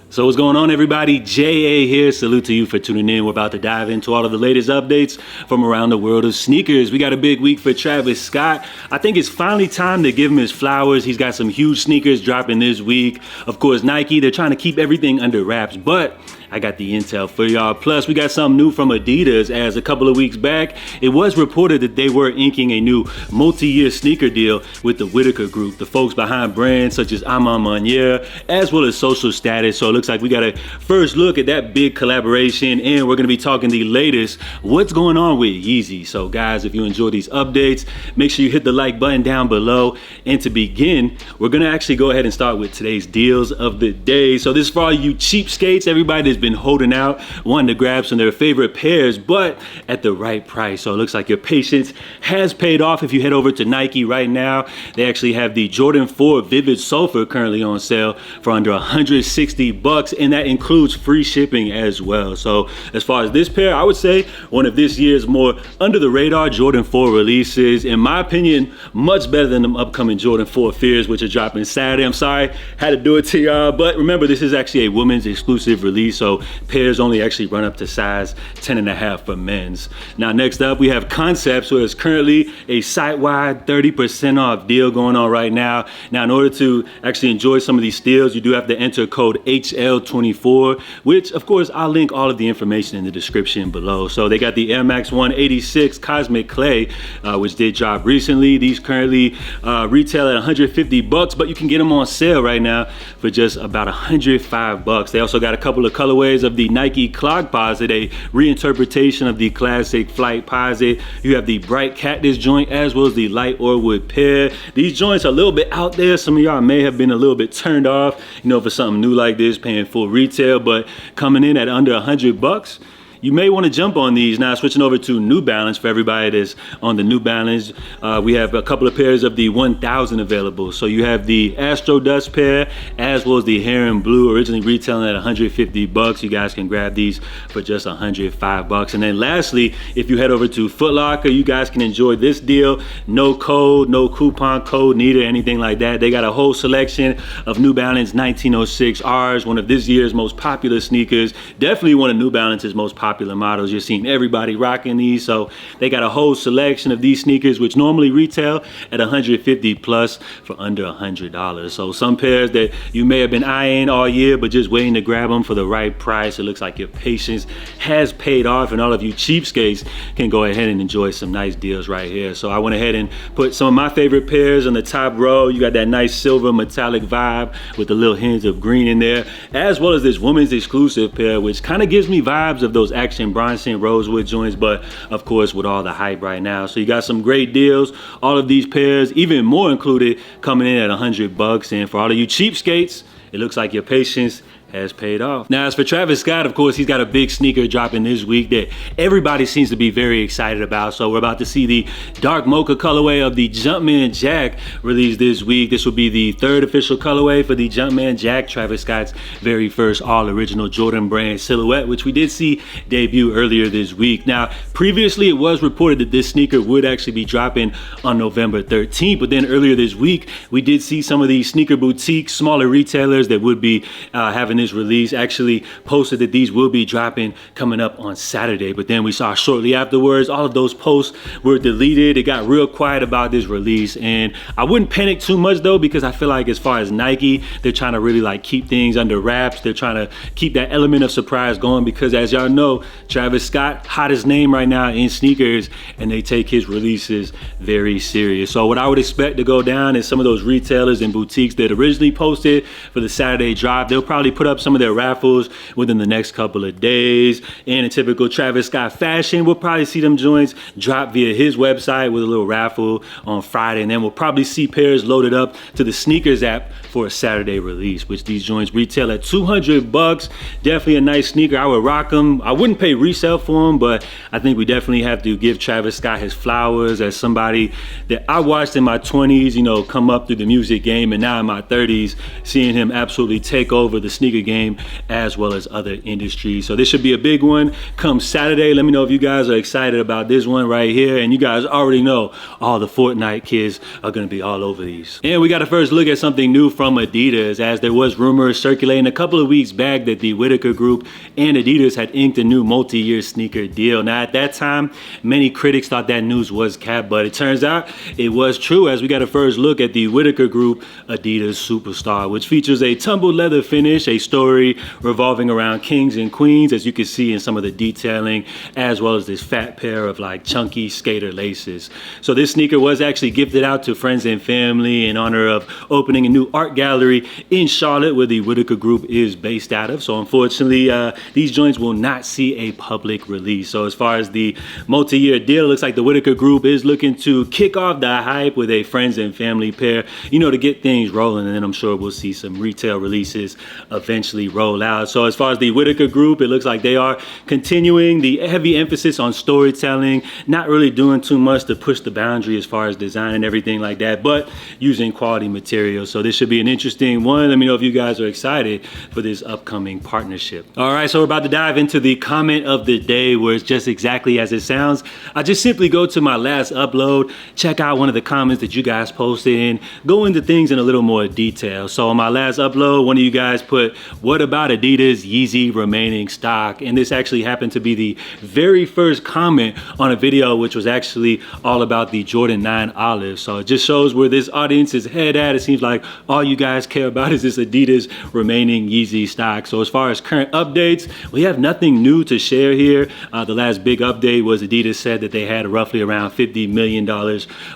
So what's going on, everybody? JA here. Salute to you for tuning in. We're about to dive into all of the latest updates from around the world of sneakers. We got a big week for Travis Scott. I think it's finally time to give him his flowers. He's got some huge sneakers dropping this week. Of course, Nike, they're trying to keep everything under wraps, but I got the intel for y'all. Plus, we got something new from Adidas, as a couple of weeks back, it was reported that they were inking a new multi-year sneaker deal with the Whitaker Group, the folks behind brands such as Ama Manier, as well as Social Status. So it looks like we got a first look at that big collaboration, and we're gonna be talking the latest, what's going on with Yeezy. So guys, if you enjoy these updates, make sure you hit the like button down below. And to begin, we're gonna actually go ahead and start with today's deals of the day. So this is for all you cheapskates, everybody that's been holding out, wanting to grab some of their favorite pairs, but at the right price. So it looks like your patience has paid off. If you head over to Nike right now, they actually have the Jordan 4 Vivid Sulfur currently on sale for under 160 bucks, and that includes free shipping as well. So as far as this pair, I would say one of this year's more under the radar Jordan 4 releases. In my opinion, much better than the upcoming Jordan 4 Fears, which are dropping Saturday. I'm sorry, had to do it to y'all, but remember, this is actually a women's exclusive release, so pairs only actually run up to size 10.5 for men's. Now next up, we have Concepts, where it's currently a site-wide 30% off deal going on right now. Now in order to actually enjoy some of these deals, you do have to enter code HL24, which of course I'll link all of the information in the description below. So they got the Air Max 186 Cosmic Clay, which did drop recently. These currently retail at 150 bucks, but you can get them on sale right now for just about 105 bucks. They also got a couple of colorways of the Nike Clog Posit, a reinterpretation of the classic Flight Posit. You have the Bright Cactus joint as well as the Light Orwood pair. These joints are a little bit out there. Some of y'all may have been a little bit turned off, you know, for something new like this, paying full retail, but coming in at under 100 bucks. You may want to jump on these. Now switching over to New Balance, for everybody that's on the New Balance, we have a couple of pairs of the 1000 available. So you have the Astro Dust pair as well as the Heron Blue, originally retailing at 150 bucks. You guys can grab these for just 105 bucks. And then lastly, if you head over to Foot Locker, you guys can enjoy this deal. No code, no coupon code needed, anything like that. They got a whole selection of New Balance 1906 Rs, one of this year's most popular sneakers. Definitely one of New Balance's most popular models. You're seeing everybody rocking these. So they got a whole selection of these sneakers, which normally retail at 150 plus for under $100. So some pairs that you may have been eyeing all year, but just waiting to grab them for the right price. It looks like your patience has paid off, and all of you cheapskates can go ahead and enjoy some nice deals right here. So I went ahead and put some of my favorite pairs on the top row. You got that nice silver metallic vibe with a little hint of green in there, as well as this women's exclusive pair, which kind of gives me vibes of those Action Bronson Rosewood joints, but of course with all the hype right now. So you got some great deals. All of these pairs, even more included, coming in at 100 bucks. And for all of you cheapskates, it looks like your patience has paid off. Now as for Travis Scott, of course, he's got a big sneaker dropping this week that everybody seems to be very excited about. So we're about to see the dark mocha colorway of the Jumpman Jack released this week. This will be the third official colorway for the Jumpman Jack, Travis Scott's very first all original Jordan brand silhouette, which we did see debut earlier this week. Now previously it was reported that this sneaker would actually be dropping on November 13th, but then earlier this week we did see some of these sneaker boutiques, smaller retailers that would be having this release actually posted that these will be dropping coming up on Saturday. But then we saw shortly afterwards all of those posts were deleted. It got real quiet about this release, and I wouldn't panic too much though, because I feel like as far as Nike, they're trying to really like keep things under wraps. They're trying to keep that element of surprise going, because as y'all know, Travis Scott, hottest name right now in sneakers, and they take his releases very serious. So what I would expect to go down is some of those retailers and boutiques that originally posted for the Saturday drop, they'll probably put up some of their raffles within the next couple of days. And in typical Travis Scott fashion, we'll probably see them joints drop via his website with a little raffle on Friday, and then we'll probably see pairs loaded up to the sneakers app for a Saturday release, which these joints retail at 200 bucks. Definitely a nice sneaker. I would rock them. I wouldn't pay resale for them, but I think we definitely have to give Travis Scott his flowers as somebody that I watched in my 20s, you know, come up through the music game, and now in my 30s, seeing him absolutely take over the sneaker sneaker game as well as other industries. So this should be a big one come Saturday. Let me know if you guys are excited about this one right here. And you guys already know all the Fortnite kids are going to be all over these. And we got to first look at something new from Adidas, as there was rumors circulating a couple of weeks back that the Whitaker Group and Adidas had inked a new multi-year sneaker deal. Now at that time, many critics thought that news was cap, but it turns out it was true, as we got to first look at the Whitaker Group Adidas Superstar, which features a tumbled leather finish, a story revolving around kings and queens, as you can see in some of the detailing, as well as this fat pair of like chunky skater laces. So this sneaker was actually gifted out to friends and family in honor of opening a new art gallery in Charlotte, where the Whitaker Group is based out of. So unfortunately, these joints will not see a public release. So as far as the multi-year deal, it looks like the Whitaker Group is looking to kick off the hype with a friends and family pair, you know, to get things rolling. And then I'm sure we'll see some retail releases eventually roll out. So as far as the Whitaker Group, it looks like they are continuing the heavy emphasis on storytelling, not really doing too much to push the boundary as far as design and everything like that, but using quality materials. So this should be an interesting one. Let me know if you guys are excited for this upcoming partnership. All right, so we're about to dive into the comment of the day, where it's just exactly as it sounds. I just simply go to my last upload, check out one of the comments that you guys posted, and go into things in a little more detail. So on my last upload, one of you guys put, "What about Adidas Yeezy remaining stock?" And this actually happened to be the very first comment on a video which was actually all about the Jordan 9 Olive. So it just shows where this audience is head at. It seems like all you guys care about is this Adidas remaining Yeezy stock. So as far as current updates, we have nothing new to share here. The last big update was Adidas said that they had roughly around $50 million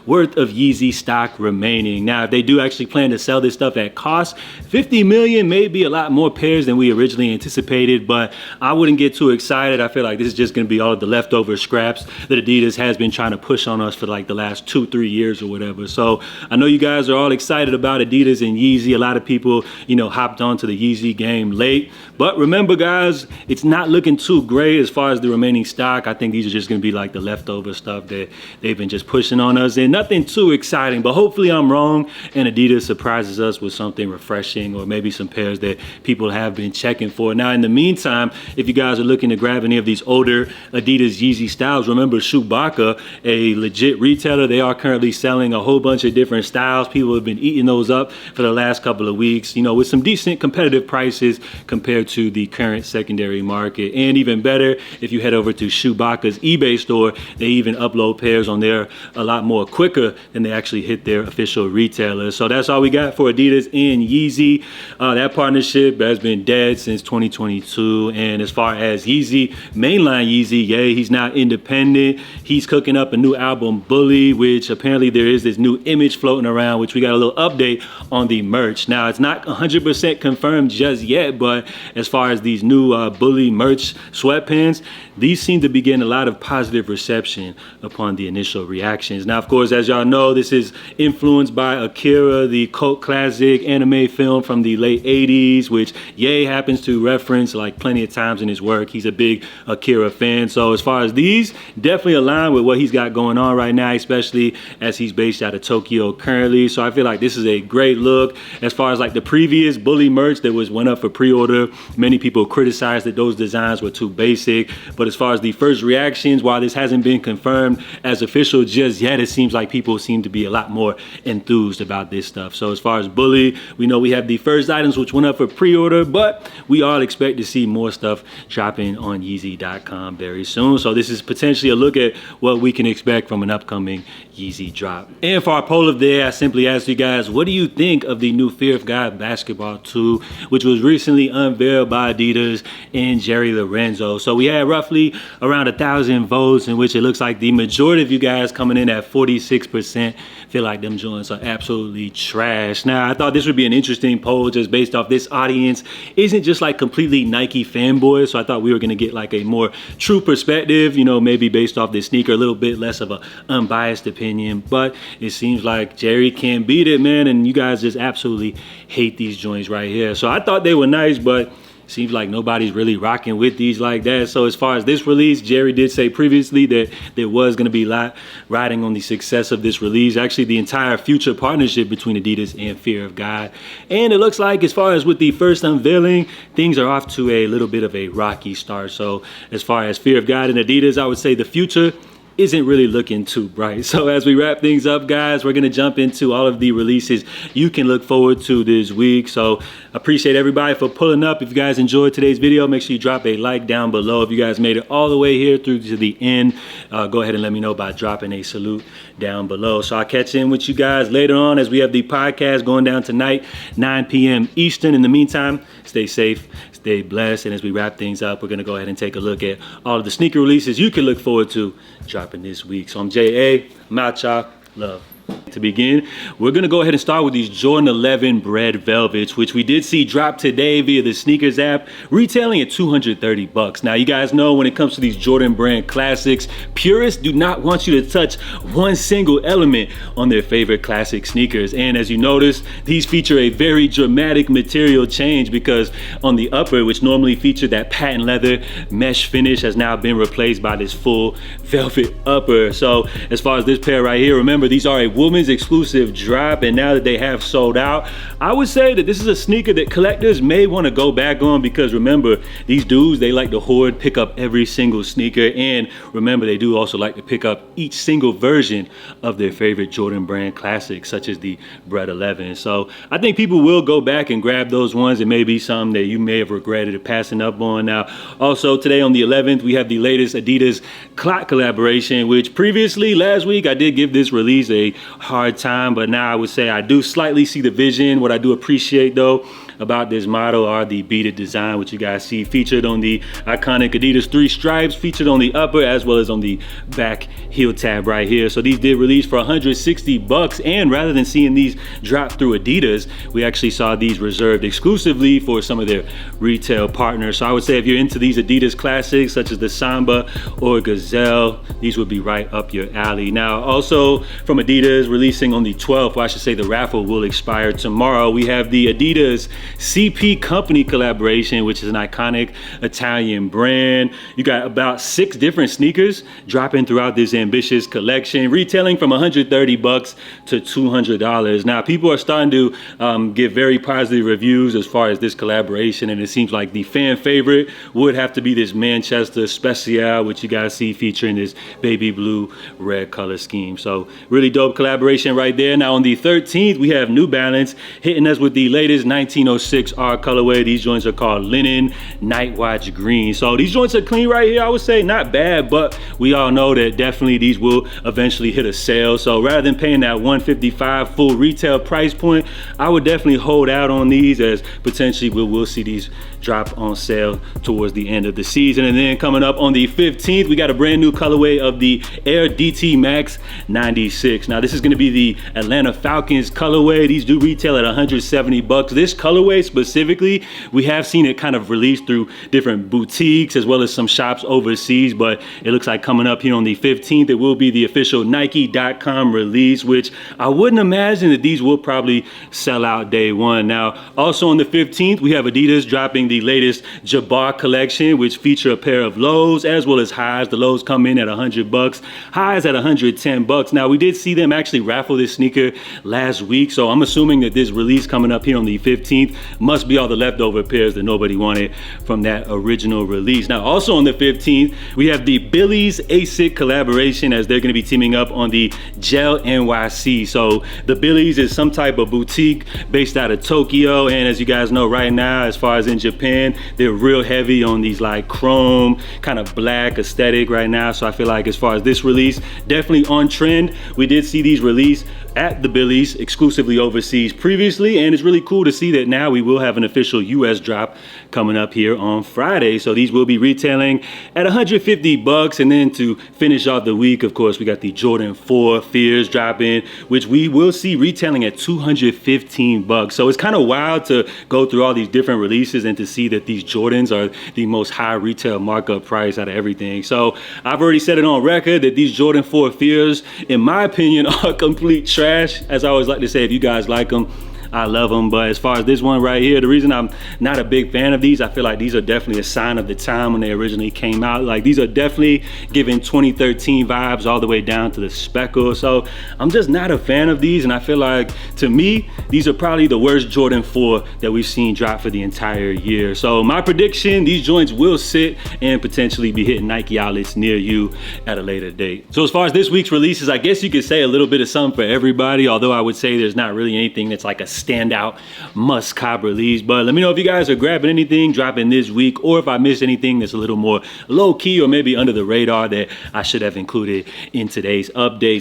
worth of Yeezy stock remaining. Now, if they do actually plan to sell this stuff at cost, 50 million may be a lot more pairs than we originally anticipated, but I wouldn't get too excited. I feel like this is just going to be all of the leftover scraps that Adidas has been trying to push on us for like the last 2-3 years or whatever. So I know you guys are all excited about Adidas and Yeezy. A lot of people, you know, hopped onto the Yeezy game late, but remember guys, it's not looking too great as far as the remaining stock. I think these are just going to be like the leftover stuff that they've been just pushing on us, and nothing too exciting, but hopefully I'm wrong and Adidas surprises us with something refreshing, or maybe some pairs that people have been checking for. Now in the meantime, if you guys are looking to grab any of these older Adidas Yeezy styles, remember Chewbacca, a legit retailer, they are currently selling a whole bunch of different styles. People have been eating those up for the last couple of weeks, you know, with some decent competitive prices compared to the current secondary market. And even better, if you head over to Chewbacca's eBay store, they even upload pairs on there a lot more quicker than they actually hit their official retailers. So that's all we got for Adidas and Yeezy. That partnership has been dead since 2022. And as far as Yeezy, mainline Yeezy, yeah, he's not independent. He's cooking up a new album, Bully, which apparently there is this new image floating around, which we got a little update on the merch. Now, it's not 100% confirmed just yet, but as far as these new Bully merch sweatpants, these seem to be getting a lot of positive reception upon the initial reactions. Now, of course, as y'all know, this is influenced by Akira, the cult classic anime film from the late 80s, which Ye happens to reference like plenty of times in his work. He's a big Akira fan. So as far as these, definitely align with what he's got going on right now, especially as he's based out of Tokyo currently. So I feel like this is a great look. As far as like the previous Bully merch that went up for pre-order, many people criticized that those designs were too basic. But as far as the first reactions, while this hasn't been confirmed as official just yet, it seems like people seem to be a lot more enthused about this stuff. So as far as Bully, we know we have the first items which went up for pre-order, but we all expect to see more stuff dropping on Yeezy.com very soon. So this is potentially a look at what we can expect from an upcoming Yeezy drop. And for our poll of the day, I simply asked you guys, what do you think of the new Fear of God Basketball 2, which was recently unveiled by Adidas and Jerry Lorenzo. So we had roughly around 1,000 votes, in which it looks like the majority of you guys coming in at 46% feel like them joints are absolutely trash. Now, I thought this would be an interesting poll just based off this audience isn't just like completely Nike fanboys. So I thought we were gonna get like a more true perspective, you know, maybe based off this sneaker, a little bit less of an unbiased opinion. But it seems like Jerry can't beat it, man. And you guys just absolutely hate these joints right here. So I thought they were nice, but seems like nobody's really rocking with these like that. So as far as this release, Jerry did say previously that there was going to be a lot riding on the success of this release. Actually, the entire future partnership between Adidas and Fear of God. And it looks like as far as with the first unveiling, things are off to a little bit of a rocky start. So as far as Fear of God and Adidas, I would say the future isn't really looking too bright. So as we wrap things up, guys, we're going to jump into all of the releases you can look forward to this week. So appreciate everybody for pulling up. If you guys enjoyed today's video, make sure you drop a like down below. If you guys made it all the way here through to the end, go ahead and let me know by dropping a salute down below. So I'll catch in with you guys later on as we have the podcast going down tonight, 9 p.m. Eastern. In the meantime, stay safe, stay blessed. And as we wrap things up, we're going to go ahead and take a look at all of the sneaker releases you can look forward to dropping this week. So I'm J.A. I'm out, y'all. Love. To begin, we're going to go ahead and start with these Jordan 11 Bread Velvets, which we did see drop today via the sneakers app, retailing at $230. Now, you guys know when it comes to these Jordan brand classics, purists do not want you to touch one single element on their favorite classic sneakers. And as you notice, these feature a very dramatic material change because on the upper, which normally featured that patent leather mesh finish, has now been replaced by this full velvet upper. So as far as this pair right here, remember, these are a women's exclusive drop, and now that they have sold out, I would say that this is a sneaker that collectors may want to go back on, because remember, these dudes, they like to hoard, pick up every single sneaker, and remember, they do also like to pick up each single version of their favorite Jordan brand classics, such as the Bread 11. So I think people will go back and grab those ones. It may be some that you may have regretted passing up on. Now, also today on the 11th, we have the latest Adidas clock collaboration, which previously last week I did give this release a hard time, but now I would say I do slightly see the vision. What I do appreciate though about this model are the beaded design, which you guys see featured on the iconic Adidas 3 stripes, featured on the upper as well as on the back heel tab right here. So these did release for $160, and rather than seeing these drop through Adidas, we actually saw these reserved exclusively for some of their retail partners. So I would say if you're into these Adidas classics such as the Samba or Gazelle, these would be right up your alley. Now also from Adidas, releasing on the 12th, or I should say the raffle will expire tomorrow, we have the Adidas CP Company collaboration, which is an iconic Italian brand. You got about 6 different sneakers dropping throughout this ambitious collection, retailing from $130 to $200. Now, people are starting to give very positive reviews as far as this collaboration, and it seems like the fan favorite would have to be this Manchester Special, which you guys see featuring this baby blue red color scheme. So really dope collaboration right there. Now on the 13th, we have New Balance hitting us with the latest 1906 R colorway. These joints are called Linen Night Watch Green. So these joints are clean right here. I would say not bad, but we all know that definitely these will eventually hit a sale. So rather than paying that $155 full retail price point, I would definitely hold out on these, as potentially we'll see these drop on sale towards the end of the season. And then coming up on the 15th, we got a brand new colorway of the Air DT Max 96. Now this is going to be the Atlanta Falcons colorway. These do retail at $170. This colorway specifically, we have seen it kind of released through different boutiques as well as some shops overseas, but it looks like coming up here on the 15th, it will be the official Nike.com release, which I wouldn't imagine that these will probably sell out day one. Now also on the 15th, we have Adidas dropping the latest Jabbar collection, which feature a pair of lows as well as highs. The lows come in at $100, highs at $110. Now we did see them actually raffle this sneaker last week, so I'm assuming that this release coming up here on the 15th must be all the leftover pairs that nobody wanted from that original release. Now also on the 15th, we have the Billy's ASIC collaboration, as they're going to be teaming up on the Gel NYC. So the Billy's is some type of boutique based out of Tokyo, and as you guys know right now, as far as in Japan, they're real heavy on these like chrome kind of black aesthetic right now. So I feel like as far as this release, definitely on trend. We did see these release at the Billy's exclusively overseas previously, and it's really cool to see that now we will have an official US drop coming up here on Friday. So these will be retailing at $150, and then to finish off the week, of course, we got the Jordan 4 Fears dropping, which we will see retailing at $215. So it's kind of wild to go through all these different releases and to see that these Jordans are the most high retail markup price out of everything. So I've already said it on record that these Jordan 4 Fears, in my opinion, are complete trash. As I always like to say, if you guys like them, I love them. But as far as this one right here, the reason I'm not a big fan of these, I feel like these are definitely a sign of the time when they originally came out. Like, these are definitely giving 2013 vibes all the way down to the speckle. So I'm just not a fan of these, and I feel like, to me, these are probably the worst Jordan 4 that we've seen drop for the entire year. So my prediction, these joints will sit and potentially be hitting Nike outlets near you at a later date. So as far as this week's releases, I guess you could say a little bit of something for everybody, although I would say there's not really anything that's like a standout must cop release. But let me know if you guys are grabbing anything dropping this week, or if I missed anything that's a little more low key or maybe under the radar that I should have included in today's update.